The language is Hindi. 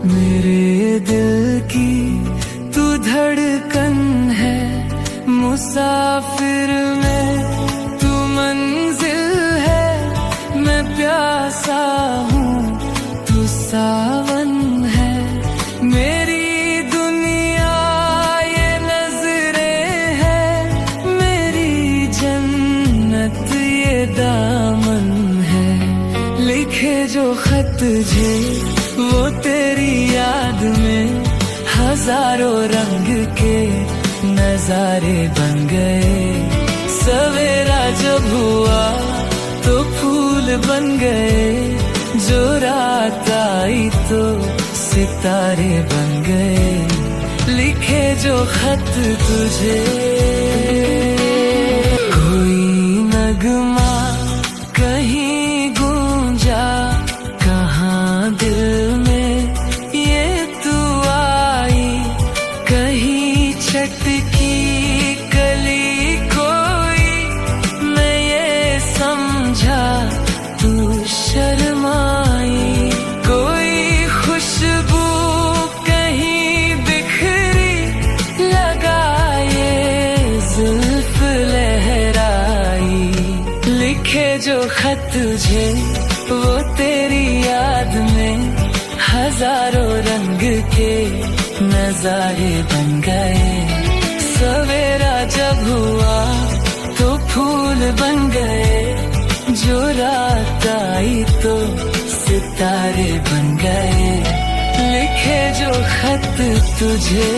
मेरे दिल की तू धड़कन है, मुसाफिर मैं तू मंजिल है। मैं प्यासा हूँ तू सावन है, मेरी दुनिया ये नजरें है। मेरी जन्नत ये दामन है, लिखे जो खत जे वो तेरी याद में हजारों रंग के नजारे बन गए। सवेरा जब हुआ तो फूल बन गए, जो रात आई तो सितारे बन गए। लिखे जो खत तुझे कोई नगमा कहीं गूंजा, कहाँ दिल में ये तू आई। कहीं चटकी कली कोई, मैं ये समझा तू शर्माई। कोई खुशबू कहीं बिखरी, लगाए जुल्फ लहराई। लिखे जो खत तुझे वो तेरी याद में हजारों रंग के नजारे बन गए। सवेरा जब हुआ तो फूल बन गए, जो रात आई तो सितारे बन गए। लिखे जो खत तुझे